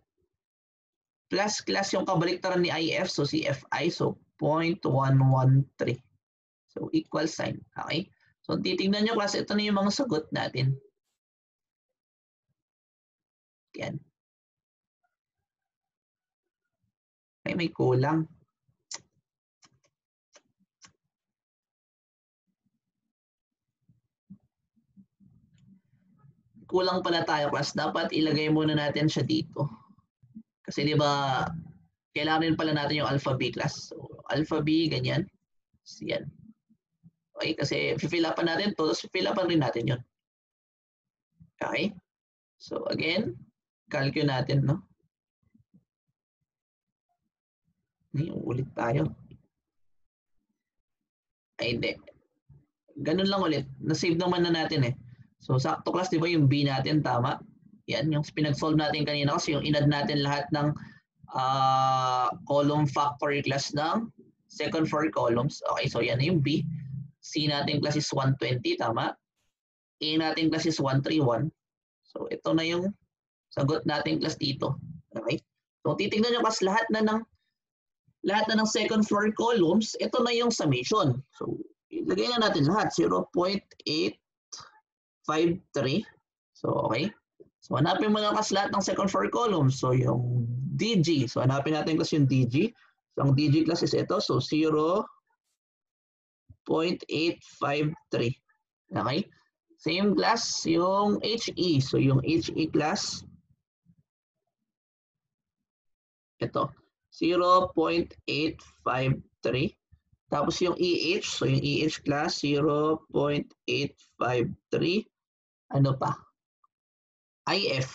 Plus class yung kabaliktaran ni IF. So si FI. So 0.113. So, equal sign. Okay? So, titignan nyo class, ito na yung mga sagot natin. Yan. Okay, may kulang. Kulang pala tayo class. Dapat ilagay muna natin siya dito. Kasi di ba, kailangan rin pala natin yung alpha B class. So, alpha B, ganyan. So, yan. Okay, kasi fill upan natin to, tapos fill upan rin natin yun. Okay? So, again, calculate natin, no? Ngayon, ulit tayo. Ay, hindi. Ganun lang ulit. Na-save naman na natin eh. So, sakto class, di ba yung B natin, tama? Yan, yung pinag-solve natin kanina kasi yung inad natin lahat ng column factory class ng second floor columns. Okay, so yan yung B. C natin class is 120, tama? A natin class is 131. So ito na yung sagot nating class dito. Okay? So titingnan nyo kasi lahat na ng second floor columns, ito na yung summation. So ilagay na natin lahat, 0.853. So okay. So hanapin mo na kasi lahat ng second floor columns. So yung DG. So hanapin natin kasi yung DG. So ang DG class is ito. So 0.853. Okay? Same class yung HE. So yung HE class, ito, 0.853. Tapos yung EH, so yung EH class, 0.853. Ano pa? IF.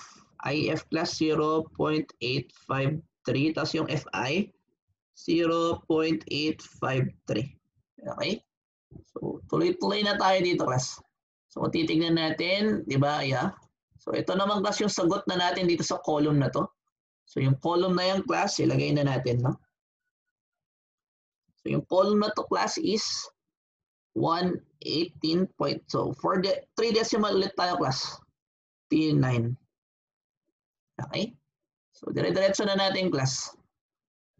IF class, 0.853. Tapos yung FI, 0.853. Okay? So, tuloy-tuloy na tayo dito, class. So, kung titignan natin, di ba, yeah. So, ito naman, class, yung sagot na natin dito sa column na to. So, yung column na yung class, ilagay na natin, no? So, yung column na to, class, is 118. So, for the 3 decimal ulit tayo, class. T9. Okay? So, dire-diretso na natin, class.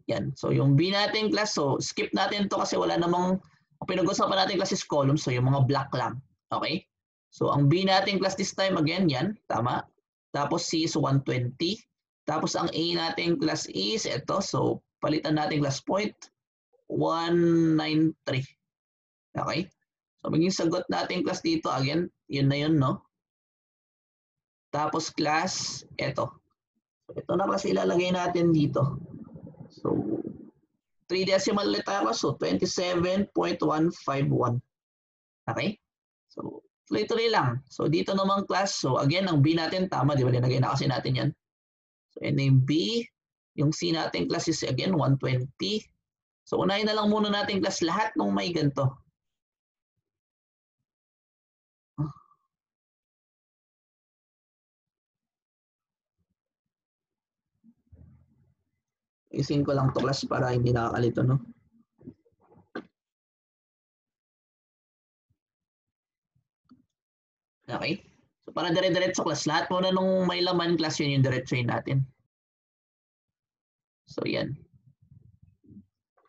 Yan. So, yung B natin, class, so, skip natin to kasi wala namang, ang pinag-usapan natin, class, is column. So, yung mga block lang. Okay? So, ang B natin, class, this time, again, yan. Tama. Tapos, C is 120. Tapos, ang A natin, class, is ito. So, palitan natin, class, 0.193. Okay? So, maging sagot natin, class, dito, again, yun na yun, no? Tapos, class, ito. So, ito na, class, ilalagay natin dito. So, 3 decimal ulit tayo, so 27.151. Okay? So, tuloy-tuloy lang. So, dito naman, class, so again, ang B natin, tama, di ba? Linagay na kasi natin yan. So, and yung B, yung C natin, class, is again, 120. So, unahin na lang muna natin, class, lahat ng may ganito. Isin ko lang to, class, para hindi nakakalito, no? Okay? So, para dire-diretso, class, lahat muna nung may laman, class, yun yung diretsoin natin. So, yan.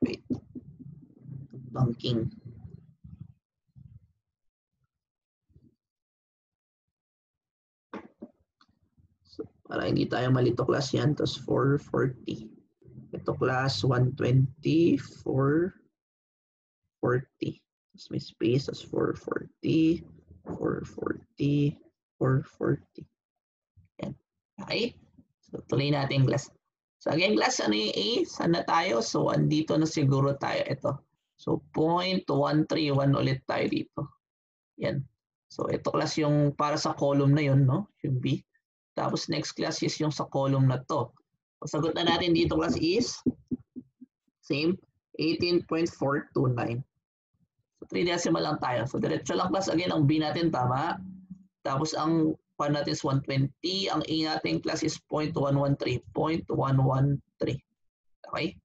Wait. Banking. So, para hindi tayo malito, class, yan. Tapos 440. Ito, class, 120, 440. Tapos may space, tapos 440, 440, 440. Yan. Okay? So, tuloy natin, class. So, again, class, ano yung A? Saan na tayo? So, andito na siguro tayo. Ito. So, 0.131 ulit tayo dito. Yan. So, ito, class, yung para sa column na yun, no? Yung B. Tapos, next class is yung sa column na to. So, sagot na natin dito, class, is same, 18.429. So, 3 decimal lang tayo. So, diretso lang, class, again, ang B natin, tama. Tapos, ang pan natin is 120. Ang A natin, class, is 0.113. 0.113. Okay?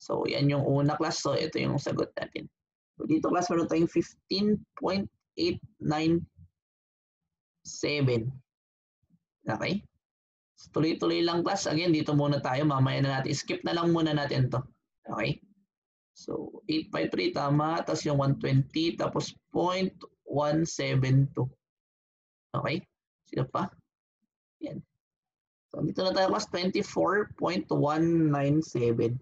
So, yan yung una, class. So, ito yung sagot natin. So, dito, class, meron tayong 15.897. Okay? So, tuloy-tuloy lang, class. Again, dito muna tayo. Mamaya na natin. Skip na lang muna natin to. Okay? So, 853 tama. Tapos yung 120. Tapos 0.172. Okay? Sino pa? Yan. So, dito na tayo, class. 24.197.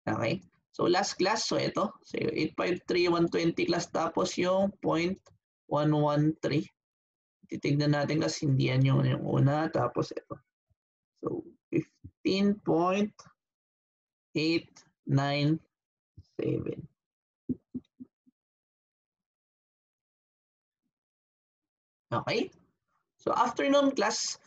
Okay? So, last class. So, ito. So, 853, 120 class. Tapos yung 0.113. Titignan natin, class. Hindi yan yung una. Tapos ito. So, 15.897. Okay? So, after nun, class,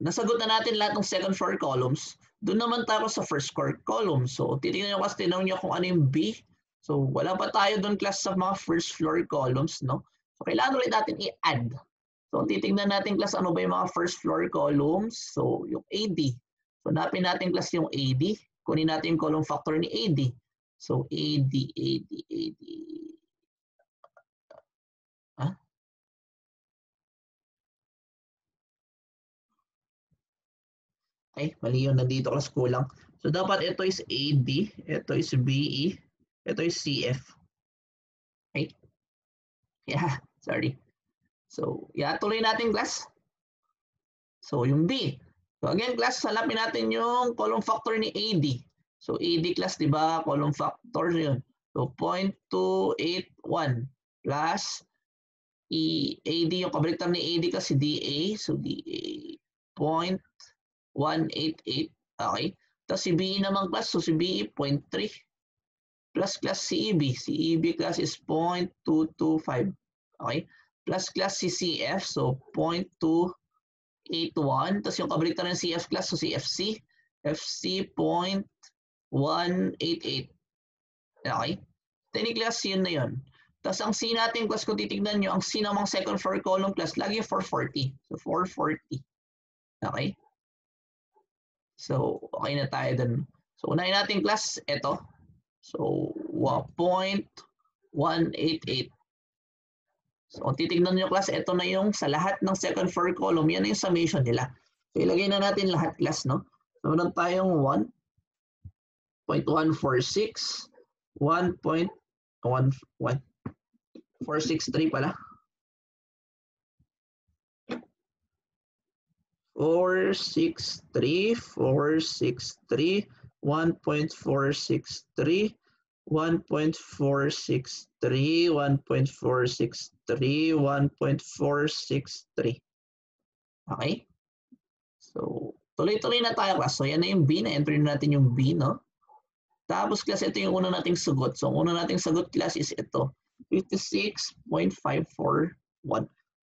nasagot na natin lahat ng second floor columns. Doon naman tayo sa first floor column. So, titignan nyo, class, tinanong nyo kung ano yung B. So, wala pa tayo doon, class, sa mga first floor columns, no? So, kailangan ulit natin i-add. So, titignan natin, class, ano ba yung mga first floor columns. So, yung AD. So, hanapin natin, class, yung AD. Kunin natin yung column factor ni AD. So, AD. Ay, mali yun. Nandito class kulang. So, dapat ito is AD, ito is BE, ito is CF. Okay? Yeah, sorry. So, yeah, tuloy natin class. So, yung B. So, again, class, salapin natin yung column factor ni AD. So, AD class, di ba? Column factor yun. So, 0.281 plus AD, yung kabaliktar ni AD kasi DA. So, DA 0.188. Okay. Tapos si BE naman class. So, si BE 0.3 plus class CEB. CEB class is 0.225. Okay. Plus class si CF. So, 0.281. Tapos yung kabaliktar ng CF class. So, si FC. FC 0.188. Okay. Tiny class yun na yun. Tapos ang C natin class, kung titignan nyo, ang C namang second floor column class, lagi 440. So, 440. Okay? So, okay na tayo dun. So, unahin natin class, ito. So, 0.188. So, kung titignan nyo class, ito na yung sa lahat ng second floor column, yan na yung summation nila. So, ilagay na natin lahat class, no? So, meron tayong 1.146, 463 pala. 463, 463, 1.463, 1.463, 1.463, 1.463. Okay? So, tuloy-tuloy na tayo class. So, yan na yung B. Na-enter natin yung B, no? Tapos class, ito yung una nating sagot. So, ang una nating sagot class is ito. 56.541.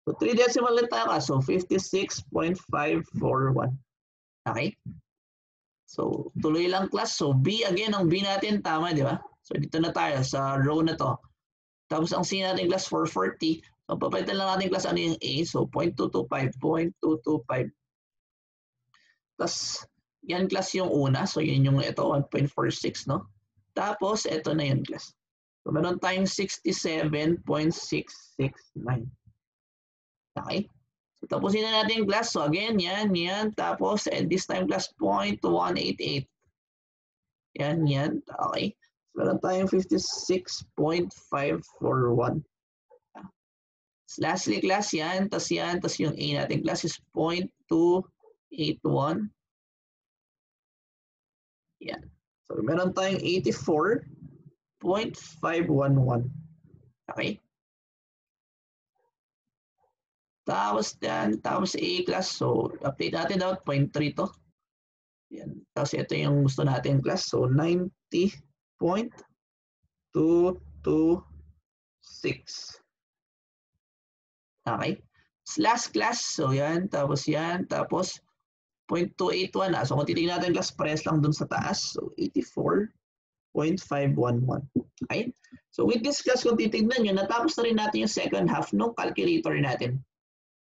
So, 3 decimal lang tayo ka. So, 56.541. Okay? So, tuloy lang class. So, B again, ang B natin, tama, di ba? So, dito na tayo sa row na to. Tapos, ang C natin class, 440. So, papalitan lang natin class ano yung A. So, 0.225, 0.225. Tapos, yan class yung una. So, yun yung ito, 1.46, no? Tapos, ito na yun class. So, meron tayong 67.669. Okay? So, tapusin na natin yung class. So, again, yan. Tapos, at this time class, 0.188. Yan. Okay? So, meron tayong 56.541. Lastly, class, yan. Tapos yung A natin class is 0.281. Yan. So, meron tayong 84.511. Okay? Tapos A class. So, update natin dapat 0.3 to. Yan. Tapos ito yung gusto natin class. So, 90.226. Okay? Last class. So, yan. Tapos 0.281. So, kung titignan natin class, press lang dun sa taas. So, 84.511. Okay? So, with this class, kung titignan nyo, natapos na rin natin yung second half ng calculator natin.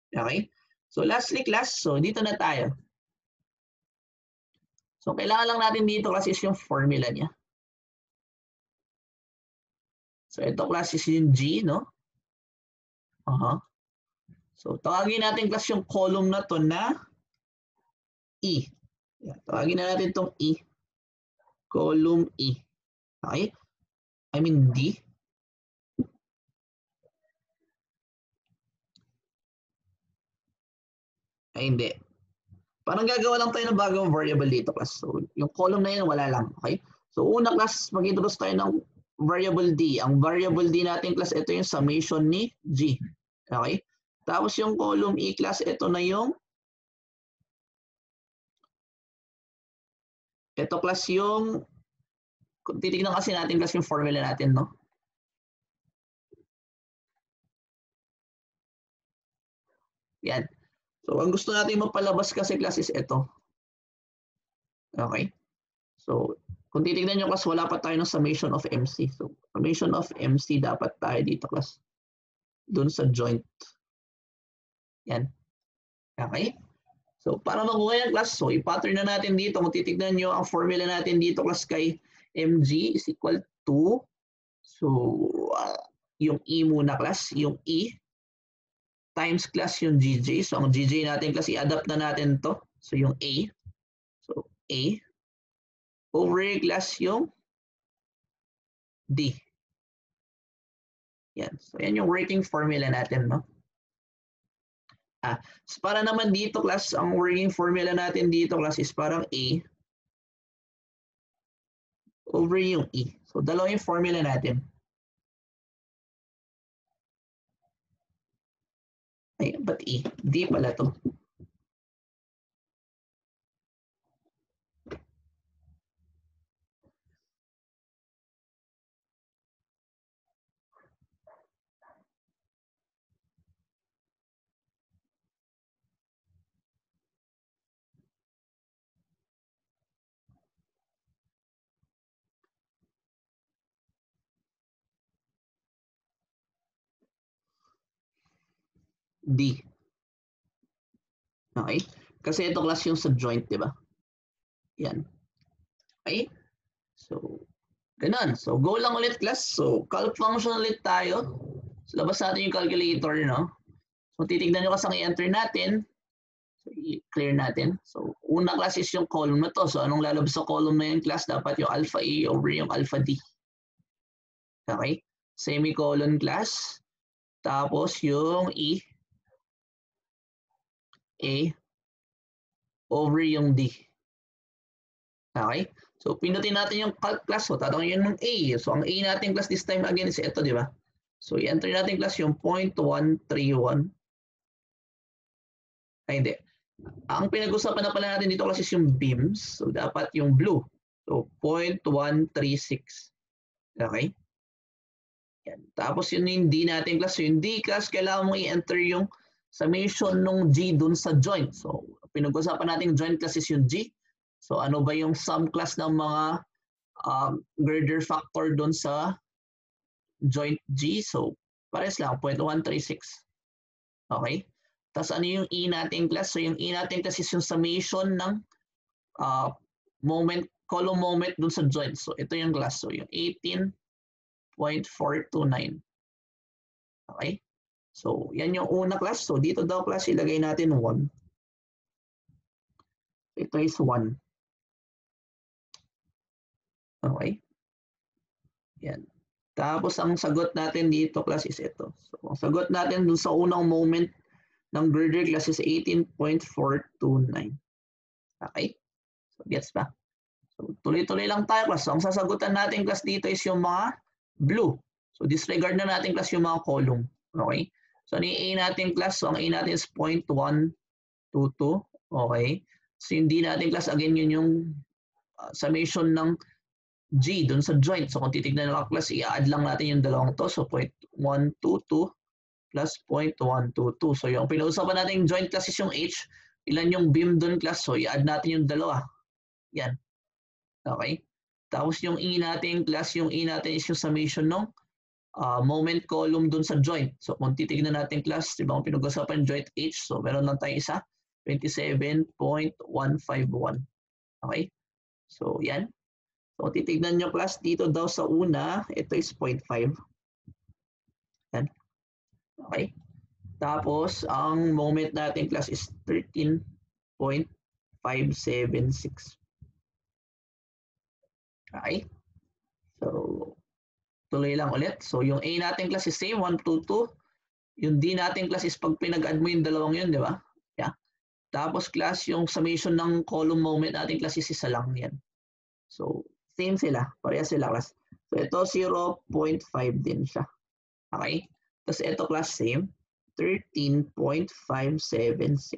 Okay? So, lastly class, so dito na tayo. So, kailangan lang natin dito kasi is yung formula niya. So, ito class is yung G, no? So, tawagin natin class yung column na to na E. Yan. Tawagin na natin itong E. Column E. Okay? I mean D. Ay, hindi. Parang gagawa lang tayo ng bagong variable dito, class. So, yung column na yun, wala lang. Okay? So, una, class, mag-introduce tayo ng variable D. Ang variable D natin, class, ito yung summation ni G. Okay? Tapos yung column E, class, ito na yung ito, class, yung titignan kasi natin, class, yung formula natin, no? Yan. So, ang gusto natin mapalabas kasi, class, is ito. Okay? So, kung titignan nyo, class, wala pa tayo ng summation of MC. So, summation of MC dapat tayo dito, class. Doon sa joint. Yan. Okay? So, para makuha yan, class, so i-pattern na natin dito. Kung titignan nyo, ang formula natin dito, class, kay MG is equal to, so, yung E muna, class, yung E, times class yung GJ. So, ang GJ natin, class, i-adapt na natin to. So, yung A. A over class yung D. Yan. So, yan yung working formula natin, no? So para naman dito, class, ang working formula natin dito, class, is parang A over yung E. So, dalawa yung formula natin. Ay, ba't E? D pala to. D. Okay? Kasi ito, class, yung sa joint, di ba? Yan. Okay? So, ganun. So, go lang ulit, class. So, calc function ulit tayo. So, labas natin yung calculator, no? So, titignan nyo kasi ang i-enter natin. So, i-clear natin. So, una, class, is yung column na to. So, anong lalabas sa column na yun, class? Dapat yung alpha A over yung alpha D. Okay? Semicolon, class. Tapos, yung E, A over yung D. Okay? So, pinutin natin yung calc, class. So, tatawagin yun ng A. So, ang A natin, class, this time again is ito, di ba? So, i-enter natin, class, yung 0.131. Ay, hindi. Ang pinag-usapan na pala natin dito, class, is yung beams. So, dapat yung blue. So, 0.136. Okay? Yan. Tapos, yun yung D natin, class. So, yung D, class, kailangan mo i-enter yung summation ng G dun sa joint. So, pinag-usapan natin joint, class, is yung G. So, ano ba yung sum, class, ng mga girder factor dun sa joint G? So, pares lang, 0.136. Okay? Tapos ano yung E natin, class? So, yung E natin, class, is yung summation ng column moment dun sa joint. So, ito yung class. So, yung 18.429. Okay? So, yan yung una, class. So, dito daw, class, ilagay natin 1. Ito is 1. Okay? Yan. Tapos, ang sagot natin dito, class, is ito. So, ang sagot natin dun sa unang moment ng girder, class, is 18.429. Okay? So, gets ba? So, tuloy-tuloy lang tayo, class. So, ang sasagutan natin, class, dito is yung mga blue. So, disregard na natin, class, yung mga column. Okay? So, ano yung A natin, class? So, ang A natin is 0.122. Okay? So, yung D natin, class, again, yun yung summation ng G dun sa joint. So, kung titignan nyo, class, i-add lang natin yung dalawang to. So, 0.122 plus 0.122. So, yung pinag-usapan natin yung joint, class, is yung H. Ilan yung beam dun, class? So, i-add natin yung dalawa. Yan. Okay? Tapos yung E natin, class, yung E natin is yung summation ng moment column dun sa joint. So kung titignan natin, class, di ba kung pinag-usapan joint H, so meron lang tayo isa, 27.151. Okay? So yan. So titignan nyo, class, dito daw sa una, ito is 0.5. Yan. Okay? Tapos ang moment natin, class, is 13.576. Okay? So, tuloy lang ulit. So, yung A natin, class, is same, 1, 2, 2. Yung D natin, class, is pag pinag-add mo yung dalawang yun, di ba? Yeah. Tapos, class, yung summation ng column moment natin, class, is isa lang yan. So, same sila. Parehas sila, class. So, ito, 0.5 din siya. Okay? Tapos, ito, class, same. 13.576.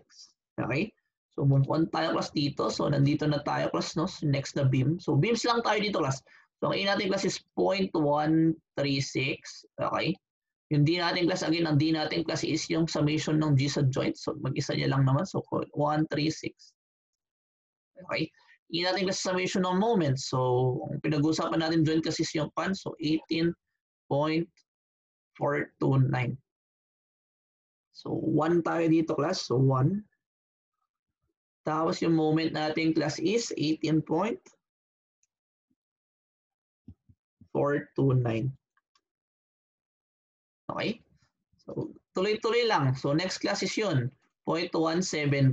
Okay? So, move on tayo, class, dito. So, nandito na tayo, class, no? Next na beam. So, beams lang tayo dito, class. So, ang A natin, class, is 0.136. Okay? Yung D natin, class, again, ang D natin, class, is yung summation ng G sa joint. So, mag-isa niya lang naman. So, 136. Okay? E natin, class, summation ng moment. So, ang pinag-uusapan natin joint, kasi is yung pan. So, 18.429. So, 1 tayo dito, class. So, 1. Tapos, yung moment natin, class, is 18.429. Okay? So, tuloy-tuloy lang. So, next class is yun. 0.175.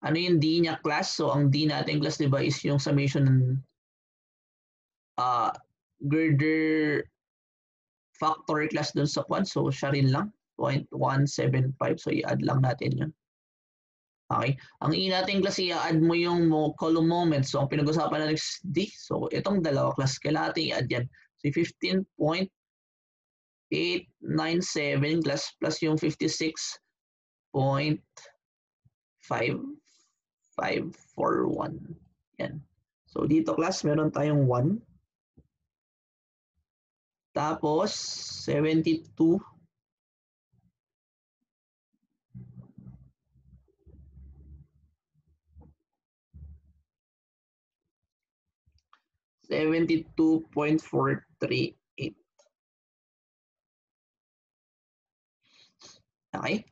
Ano yung D niya class? So ang D natin class, di ba, is yung summation ng girder factor class dun sa quad. So siya rin lang, 0.175. So i-add lang natin yun. Okay. Ang E natin class, i-add mo yung column moment. So ang pinag-usapan natin is D. So itong dalawa class, kailangan natin i-add yan. So 15.897 class plus yung 56.5541. Yan. So dito class, meron tayong 1. Tapos 72. 72.438. Okay?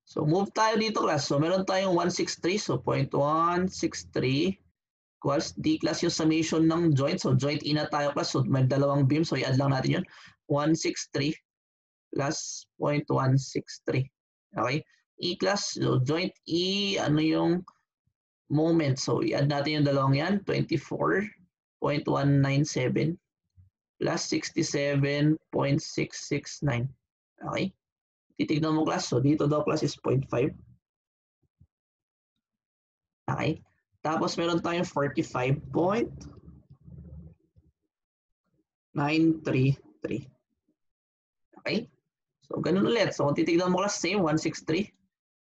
So move tayo dito class. So meron tayong 163. So 0.163 equals D class yung summation ng joint. So joint E na tayo class. So may dalawang beam. So i-add lang natin yun. 163 plus 0.163. Okay? E class. So joint E, ano yung moment? So i-add natin yung dalawang yan. 24.197 plus 67.669. Okay? Titignan mo class. So dito daw class is 0.5. Okay? Tapos meron tayong 45.933. Okay? So ganun ulit. So kung titignan mo class, same 163.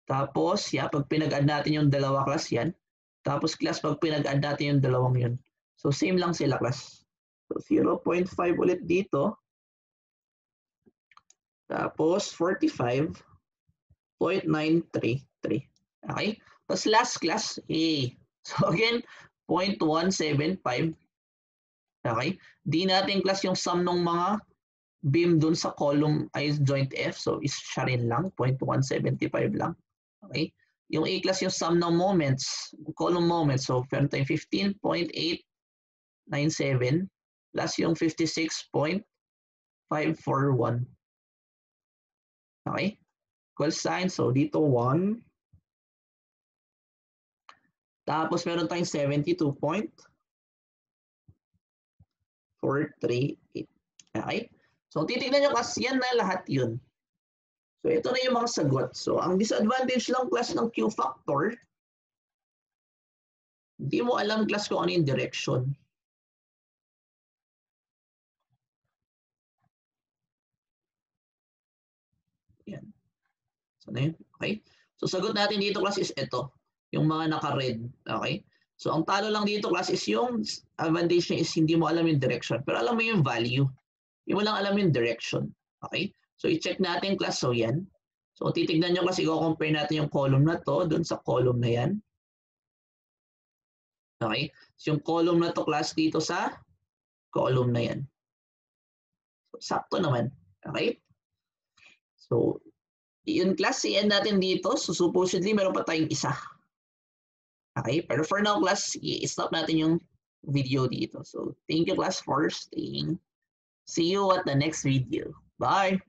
Tapos pag pinag-add natin yung dalawa class yan. Tapos class pag pinag-add natin yung dalawang yun. So same lang sila class. So 0.5 ulit dito. Tapos 45.933. Okay? Tapos last class, A. So again, 0.175. Okay? Di natin class yung sum ng mga beam dun sa column ay joint F. So is siya rin lang, 0.175 lang. Okay? Yung A class yung sum ng moments, column moments. So meron tayong 15.897 plus yung 56.541. Okay? Equal sign. So dito 1. Tapos meron tayong 72.438. Okay? So titignan nyo kasi yan na lahat yun. So ito na yung mga sagot. So ang disadvantage lang class ng Q factor, hindi mo alam class kung ano yung direction. Yan. So na yun. Okay? So sagot natin dito class is ito. Yung mga naka-red. Okay? So ang talo lang dito class is yung advantage niya is hindi mo alam yung direction. Pero alam mo yung value. Hindi mo lang alam yung direction. Okay? So i-check natin class. So yan. So titignan nyo kasi i-compare natin yung column na to dun sa column na yan. Okay? So yung column na to class dito sa column na yan. So sakto naman. Okay? So yun class, i-end natin dito. So supposedly meron pa tayong isa. Okay? Pero for now class, i-stop natin yung video dito. So thank you class for staying. See you at the next video. Bye!